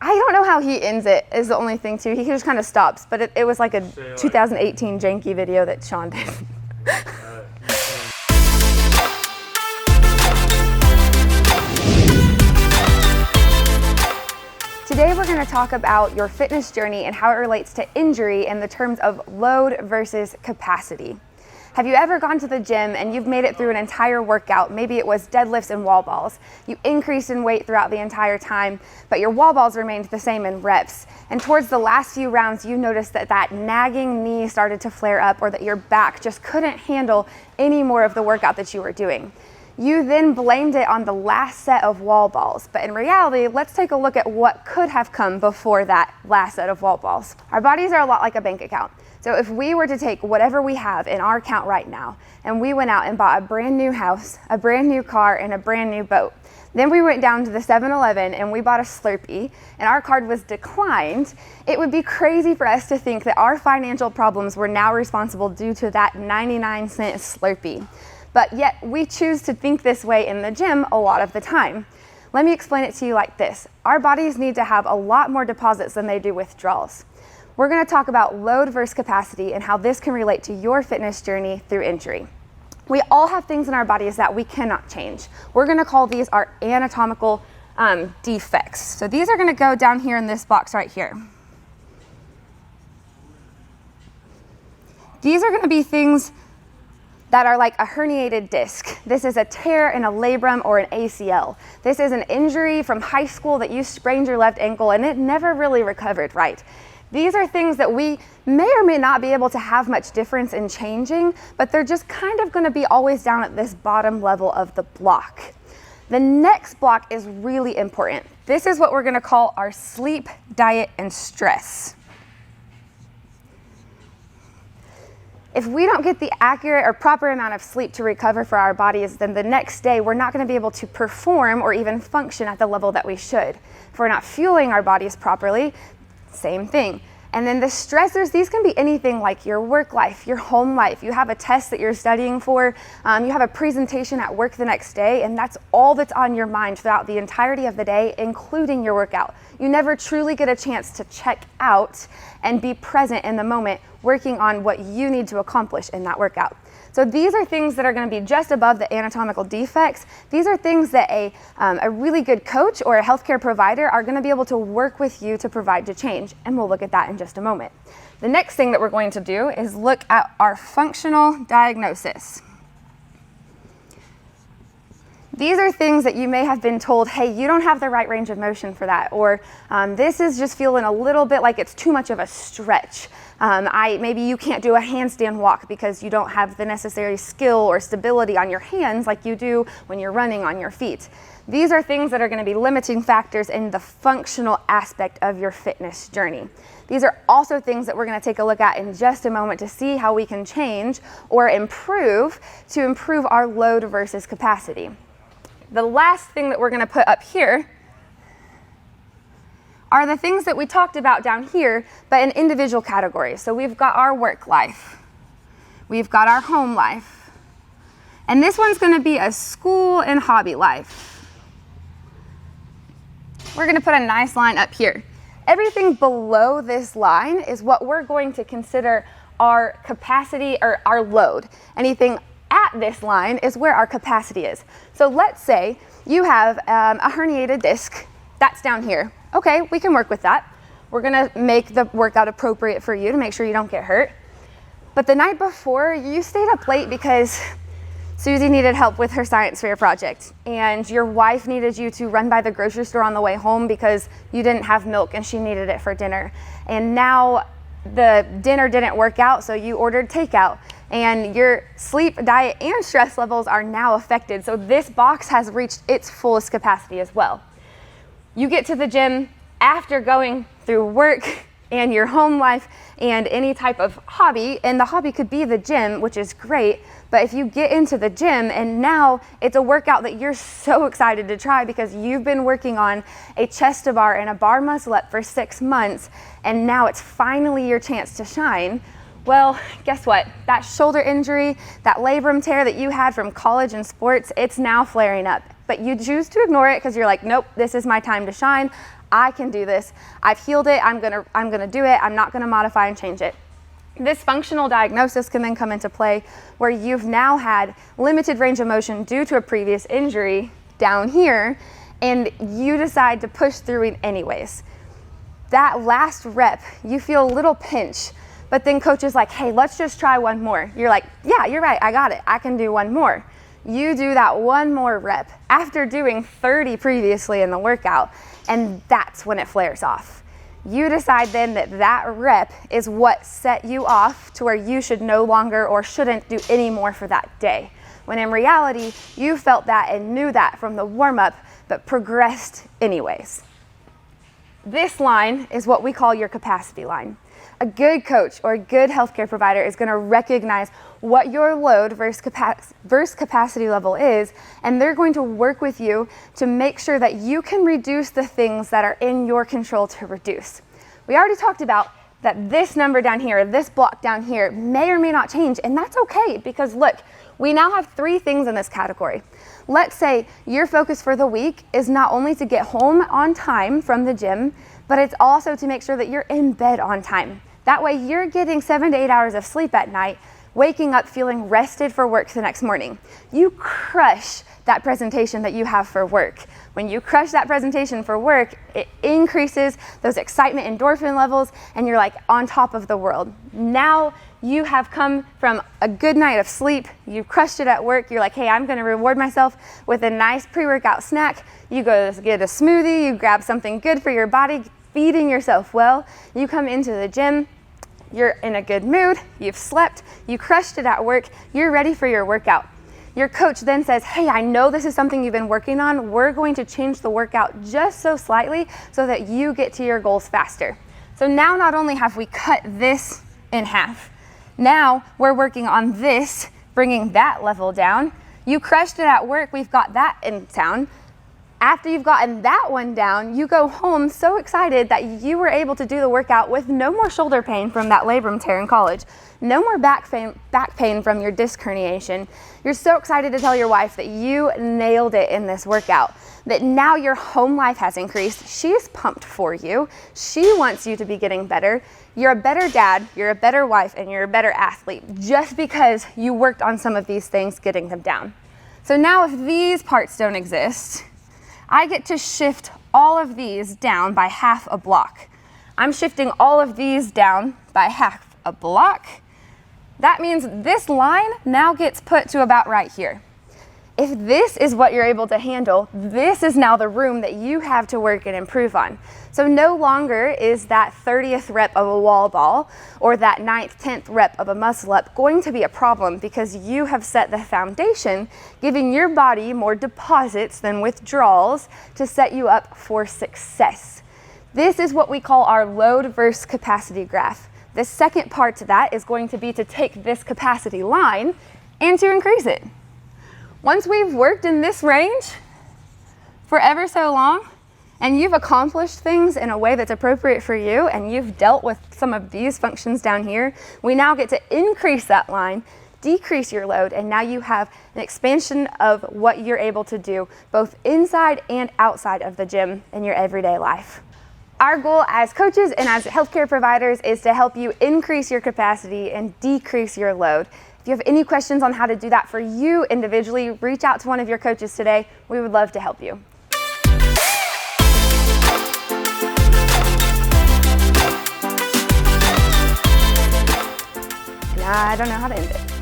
I don't know how he ends it is the only thing too. He just kind of stops, but it was like a 2018 janky video that Sean did. Today we're going to talk about your fitness journey and how it relates to injury in the terms of load versus capacity. Have you ever gone to the gym and you've made it through an entire workout? Maybe it was deadlifts and wall balls. You increased in weight throughout the entire time, but your wall balls remained the same in reps. And towards the last few rounds, you noticed that nagging knee started to flare up, or that your back just couldn't handle any more of the workout that you were doing. You then blamed it on the last set of wall balls, but in reality, let's take a look at what could have come before that last set of wall balls. Our bodies are a lot like a bank account. So if we were to take whatever we have in our account right now, and we went out and bought a brand new house, a brand new car, and a brand new boat, then we went down to the 7-Eleven and we bought a Slurpee, and our card was declined, it would be crazy for us to think that our financial problems were now responsible due to that 99-cent Slurpee. But yet we choose to think this way in the gym a lot of the time. Let me explain it to you like this. Our bodies need to have a lot more deposits than they do withdrawals. We're going to talk about load versus capacity and how this can relate to your fitness journey through injury. We all have things in our bodies that we cannot change. We're going to call these our anatomical defects. So these are going to go down here in this box right here. These are going to be things that are like a herniated disc. This is a tear in a labrum or an ACL. This is an injury from high school that you sprained your left ankle and it never really recovered right. These are things that we may or may not be able to have much difference in changing, but they're just kind of going to be always down at this bottom level of the block. The next block is really important. This is what we're going to call our sleep, diet, and stress. If we don't get the accurate or proper amount of sleep to recover for our bodies, then the next day we're not going to be able to perform or even function at the level that we should. If we're not fueling our bodies properly, same thing. And then the stressors, these can be anything like your work life, your home life. You have a test that you're studying for, you have a presentation at work the next day, and that's all that's on your mind throughout the entirety of the day, including your workout. You never truly get a chance to check out and be present in the moment, working on what you need to accomplish in that workout. So these are things that are going to be just above the anatomical defects. These are things that a really good coach or a healthcare provider are going to be able to work with you to provide to change. And we'll look at that in just a moment. The next thing that we're going to do is look at our functional diagnosis. These are things that you may have been told, hey, you don't have the right range of motion for that, or this is just feeling a little bit like it's too much of a stretch. Maybe you can't do a handstand walk because you don't have the necessary skill or stability on your hands like you do when you're running on your feet. These are things that are going to be limiting factors in the functional aspect of your fitness journey. These are also things that we're going to take a look at in just a moment to see how we can change or improve to improve our load versus capacity. The last thing that we're going to put up here are the things that we talked about down here, but in individual categories. So we've got our work life, we've got our home life, and this one's going to be a school and hobby life. We're going to put a nice line up here. Everything below this line is what we're going to consider our capacity or our load. Anything at this line is where our capacity is. So let's say you have a herniated disc. That's down here. Okay, we can work with that. We're gonna make the workout appropriate for you to make sure you don't get hurt. But the night before, you stayed up late because Susie needed help with her science fair project, and your wife needed you to run by the grocery store on the way home because you didn't have milk and she needed it for dinner. And now the dinner didn't work out, so you ordered takeout. And your sleep, diet, and stress levels are now affected. So this box has reached its fullest capacity as well. You get to the gym after going through work and your home life and any type of hobby, and the hobby could be the gym, which is great, but if you get into the gym and now it's a workout that you're so excited to try because you've been working on a chest to bar and a bar muscle up for 6 months, and now it's finally your chance to shine, well, guess what? That shoulder injury, that labrum tear that you had from college and sports, it's now flaring up. But you choose to ignore it because you're like, nope, this is my time to shine. I can do this. I've healed it. I'm gonna do it. I'm not gonna modify and change it. This functional diagnosis can then come into play where you've now had limited range of motion due to a previous injury down here, and you decide to push through it anyways. That last rep, you feel a little pinch, but then coach is like, hey, let's just try one more. You're like, yeah, you're right, I got it. I can do one more. You do that one more rep after doing 30 previously in the workout, and that's when it flares off. You decide then that that rep is what set you off to where you should no longer or shouldn't do any more for that day. When in reality, you felt that and knew that from the warm-up, but progressed anyways. This line is what we call your capacity line. A good coach or a good healthcare provider is going to recognize what your load versus capacity level is, and they're going to work with you to make sure that you can reduce the things that are in your control to reduce. We already talked about that this number down here, this block down here, may or may not change, and that's okay because look, we now have 3 things in this category. Let's say your focus for the week is not only to get home on time from the gym, but it's also to make sure that you're in bed on time. That way you're getting 7 to 8 hours of sleep at night, waking up feeling rested for work the next morning. You crush that presentation that you have for work. When you crush that presentation for work, it increases those excitement endorphin levels and you're like on top of the world. Now you have come from a good night of sleep, you crushed it at work, you're like, hey, I'm gonna reward myself with a nice pre-workout snack. You go get a smoothie, you grab something good for your body, feeding yourself well. You come into the gym, you're in a good mood, you've slept, you crushed it at work, you're ready for your workout. Your coach then says, hey, I know this is something you've been working on. We're going to change the workout just so slightly so that you get to your goals faster. So now not only have we cut this in half, now we're working on this, bringing that level down. You crushed it at work, we've got that in town. After you've gotten that one down, you go home so excited that you were able to do the workout with no more shoulder pain from that labrum tear in college, no more back pain from your disc herniation. You're so excited to tell your wife that you nailed it in this workout, that now your home life has increased. She's pumped for you. She wants you to be getting better. You're a better dad, you're a better wife, and you're a better athlete just because you worked on some of these things, getting them down. So now if these parts don't exist, I get to shift all of these down by half a block. I'm shifting all of these down by half a block. That means this line now gets put to about right here. If this is what you're able to handle, this is now the room that you have to work and improve on. So no longer is that 30th rep of a wall ball or that 9th, 10th rep of a muscle up going to be a problem because you have set the foundation, giving your body more deposits than withdrawals to set you up for success. This is what we call our load versus capacity graph. The second part to that is going to be to take this capacity line and to increase it. Once we've worked in this range for ever so long, and you've accomplished things in a way that's appropriate for you, and you've dealt with some of these functions down here, we now get to increase that line, decrease your load, and now you have an expansion of what you're able to do both inside and outside of the gym in your everyday life. Our goal as coaches and as healthcare providers is to help you increase your capacity and decrease your load. If you have any questions on how to do that for you individually, reach out to one of your coaches today. We would love to help you. I don't know how to end it.